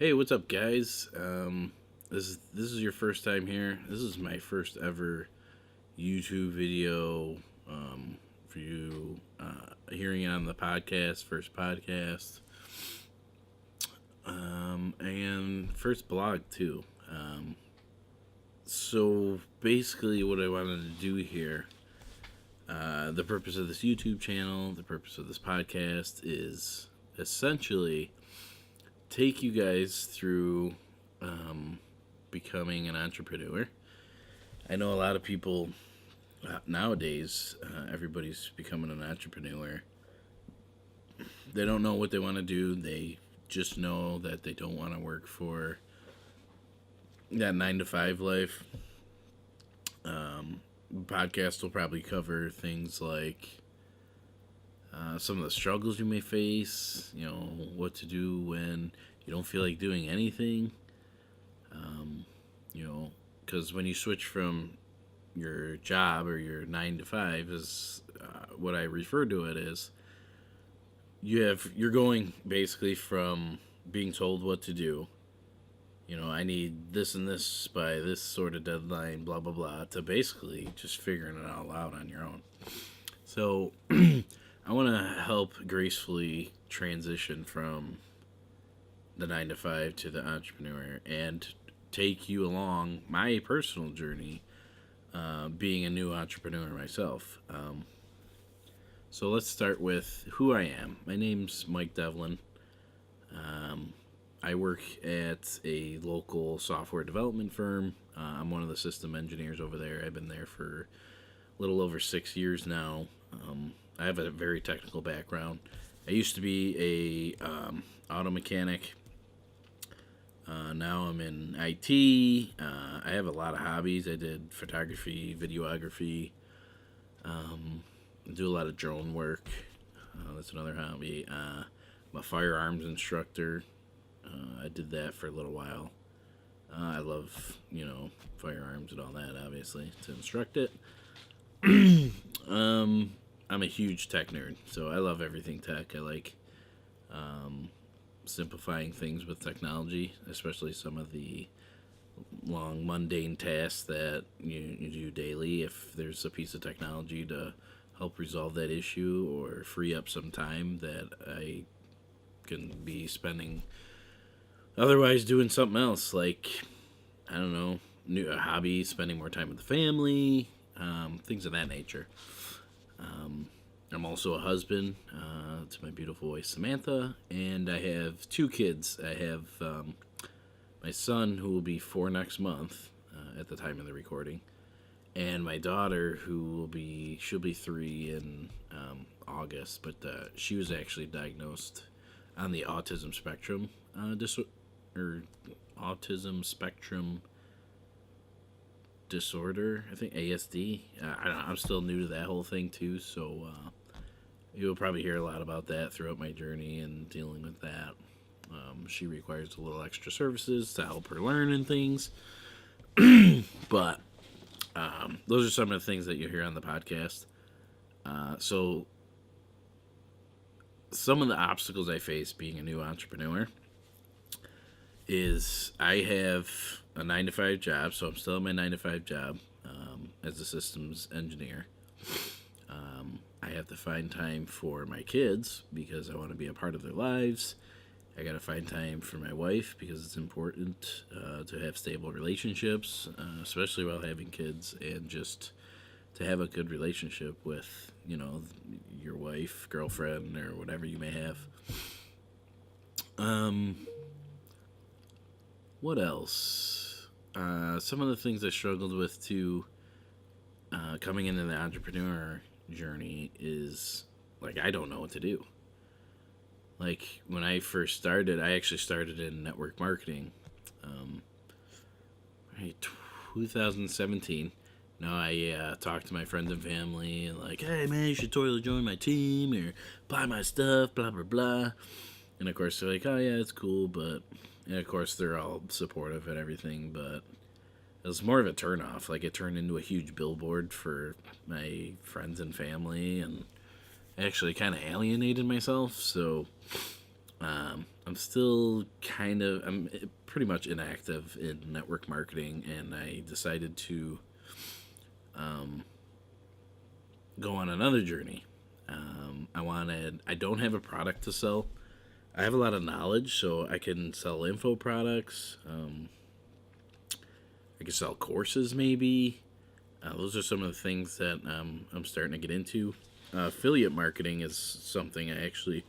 Hey, what's up, guys? This is your first time here. This is my first ever YouTube video for you. Hearing it on the podcast, first podcast, and first blog too. So basically, what I wanted to do here, the purpose of this YouTube channel, the purpose of this podcast is essentially take you guys through becoming an entrepreneur. I know a lot of people nowadays, everybody's becoming an entrepreneur. They don't know what they want to do. They just know that they don't want to work for that 9 to 5 life. Podcast will probably cover things like some of the struggles you may face, what to do when you don't feel like doing anything. Because when you switch from your job or your 9 to 5 is what I refer to it as, you're going basically from being told what to do. I need this and this by this sort of deadline, blah, blah, blah, to basically just figuring it all out on your own. So I want to help gracefully transition from the 9 to 5 to the entrepreneur and take you along my personal journey being a new entrepreneur myself. So let's start with who I am. My name's Mike Devlin. I work at a local software development firm. I'm one of the system engineers over there. I've been there for a little over 6 years now. I have a very technical background. I used to be a auto mechanic. Now I'm in IT. I have a lot of hobbies. I did photography, videography. I do a lot of drone work. That's another hobby. I'm a firearms instructor. I did that for a little while. I love, firearms and all that, obviously, to instruct it. I'm a huge tech nerd, so I love everything tech. I like simplifying things with technology, especially some of the long, mundane tasks that you do daily. If there's a piece of technology to help resolve that issue or free up some time that I can be spending otherwise doing something else, like, I don't know, a hobby, spending more time with the family, things of that nature. I'm also a husband to my beautiful wife, Samantha, and I have 2 kids. I have my son, who will be 4 next month at the time of the recording, and my daughter, she'll be 3 in August, but she was actually diagnosed on the autism spectrum autism spectrum disorder, I think ASD. I don't know, I'm still new to that whole thing too, so you'll probably hear a lot about that throughout my journey and dealing with that. She requires a little extra services to help her learn and things, but those are some of the things that you'll hear on the podcast. So some of the obstacles I face being a new entrepreneur is I have a 9 to 5 job, so I'm still at my 9 to 5 job as a systems engineer. I have to find time for my kids because I want to be a part of their lives. I got to find time for my wife because it's important to have stable relationships, especially while having kids, and just to have a good relationship with, your wife, girlfriend, or whatever you may have. What else? Some of the things I struggled with too, coming into the entrepreneur journey is, like, I don't know what to do. Like, when I first started, I actually started in network marketing, 2017. Now I talked to my friends and family and like, hey man, you should totally join my team or buy my stuff, blah blah blah. And of course they're like, oh yeah, it's cool, but, and of course they're all supportive and everything, but it was more of a turnoff. Like, it turned into a huge billboard for my friends and family, and I actually kind of alienated myself. So I'm still I'm pretty much inactive in network marketing, and I decided to go on another journey. I don't have a product to sell. I have a lot of knowledge, so I can sell info products. I can sell courses, maybe. Those are some of the things that I'm starting to get into. Affiliate marketing is something I actually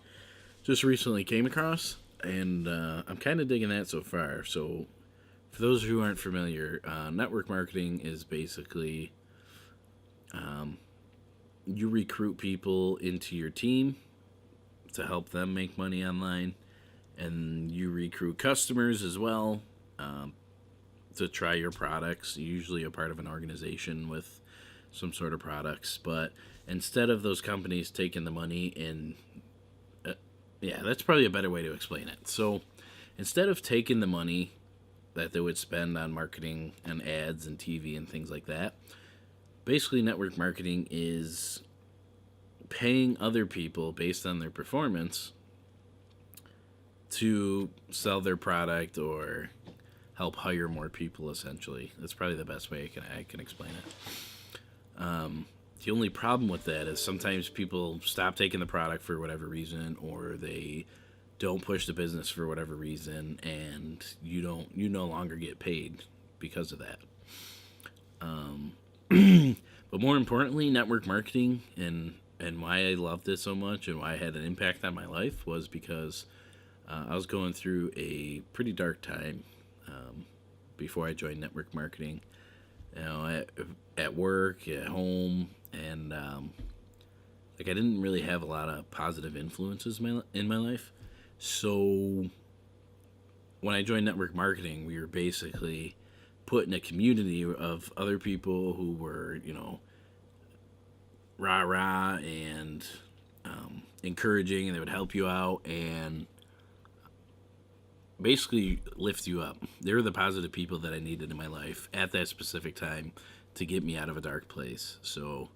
just recently came across, and I'm kind of digging that so far. So, for those who aren't familiar, network marketing is basically you recruit people into your team to help them make money online, and you recruit customers as well to try your products. Usually, a part of an organization with some sort of products, but instead of those companies taking the money and yeah, that's probably a better way to explain it. So, instead of taking the money that they would spend on marketing and ads and TV and things like that, basically network marketing is paying other people based on their performance to sell their product or help hire more people, essentially. That's probably the best way I can explain it. The only problem with that is sometimes people stop taking the product for whatever reason, or they don't push the business for whatever reason, and you no longer get paid because of that. But more importantly, network marketing and why I loved it so much and why it had an impact on my life was because I was going through a pretty dark time before I joined network marketing. You know, at work, at home, and I didn't really have a lot of positive influences in my life. So when I joined network marketing, we were basically put in a community of other people who were, rah rah and encouraging, and they would help you out and basically lift you up. They were the positive people that I needed in my life at that specific time to get me out of a dark place. So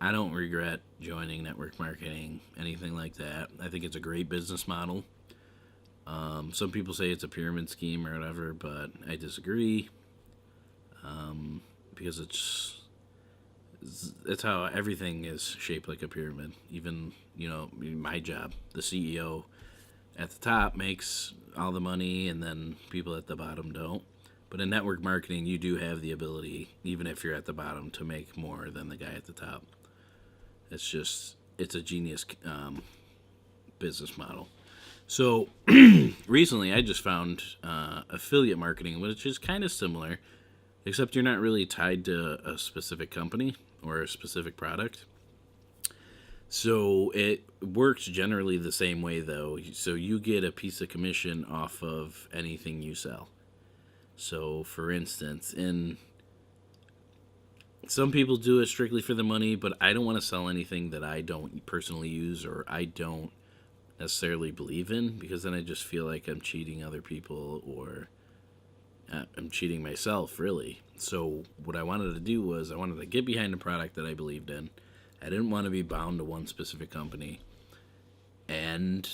I don't regret joining network marketing, anything like that. I think it's a great business model. Some people say it's a pyramid scheme or whatever, but I disagree because it's how everything is shaped like a pyramid. Even, my job, the CEO at the top makes all the money, and then people at the bottom don't. But in network marketing, you do have the ability, even if you're at the bottom, to make more than the guy at the top. It's a genius business model. So recently, I just found affiliate marketing, which is kind of similar, except you're not really tied to a specific company or a specific product. So it works generally the same way, though. So you get a piece of commission off of anything you sell. So, for instance, some people do it strictly for the money, but I don't want to sell anything that I don't personally use or I don't necessarily believe in, because then I just feel like I'm cheating other people, or I'm cheating myself, really. So what I wanted to do was I wanted to get behind a product that I believed in. I didn't want to be bound to one specific company, and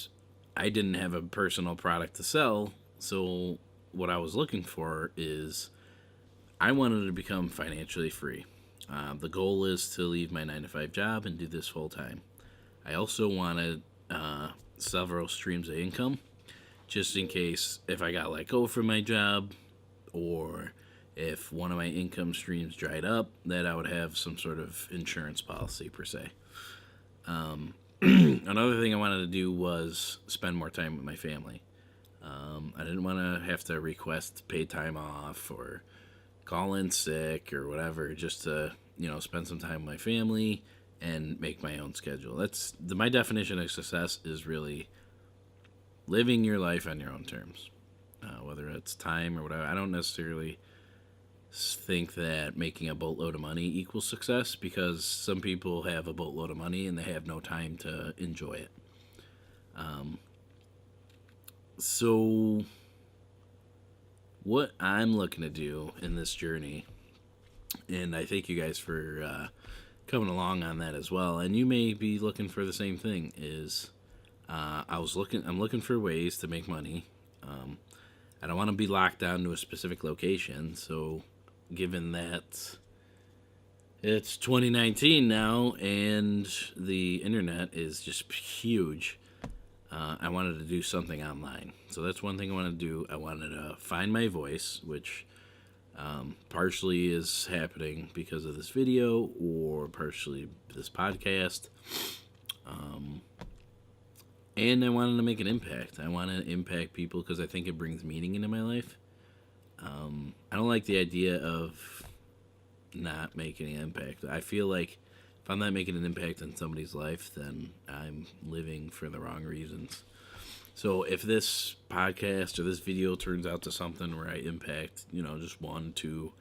I didn't have a personal product to sell. So what I was looking for is I wanted to become financially free. The goal is to leave my 9-to-5 job and do this full time. I also wanted several streams of income, just in case if I got let go from my job, or if one of my income streams dried up, that I would have some sort of insurance policy, per se. Another thing I wanted to do was spend more time with my family. I didn't want to have to request paid time off or call in sick or whatever, just to, spend some time with my family and make my own schedule. My definition of success is really living your life on your own terms, whether it's time or whatever. I don't necessarily think that making a boatload of money equals success, because some people have a boatload of money and they have no time to enjoy it. So what I'm looking to do in this journey, and I thank you guys for coming along on that as well, and you may be looking for the same thing, is I'm looking for ways to make money. I don't want to be locked down to a specific location. So, given that it's 2019 now and the internet is just huge, I wanted to do something online. So that's one thing I want to do. I wanted to find my voice, which partially is happening because of this video or partially this podcast. And I wanted to make an impact. I want to impact people because I think it brings meaning into my life. I don't like the idea of not making an impact. I feel like if I'm not making an impact in somebody's life, then I'm living for the wrong reasons. So if this podcast or this video turns out to something where I impact, just 1-2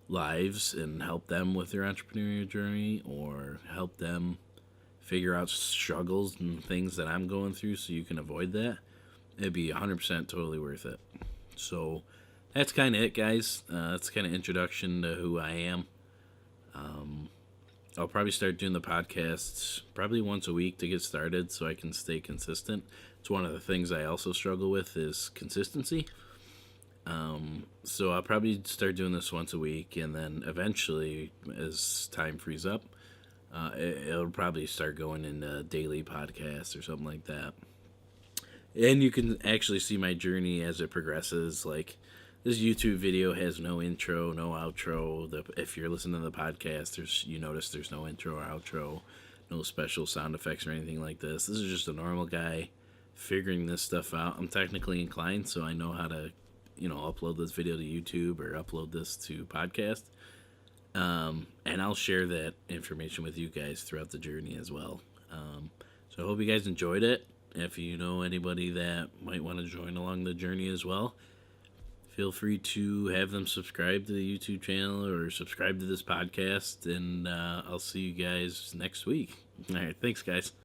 lives and help them with their entrepreneurial journey or help them figure out struggles and things that I'm going through so you can avoid that, it'd be 100% totally worth it. So that's kind of it, guys. That's kind of introduction to who I am. I'll probably start doing the podcasts probably once a week to get started so I can stay consistent. It's one of the things I also struggle with is consistency. So I'll probably start doing this once a week, and then eventually, as time frees up, it'll probably start going into daily podcasts or something like that. And you can actually see my journey as it progresses. Like, this YouTube video has no intro, no outro. If you're listening to the podcast, you notice there's no intro or outro, no special sound effects or anything like this. This is just a normal guy figuring this stuff out. I'm technically inclined, so I know how to, upload this video to YouTube or upload this to podcast. And I'll share that information with you guys throughout the journey as well. So I hope you guys enjoyed it. If you know anybody that might want to join along the journey as well, feel free to have them subscribe to the YouTube channel or subscribe to this podcast. And I'll see you guys next week. All right. Thanks, guys.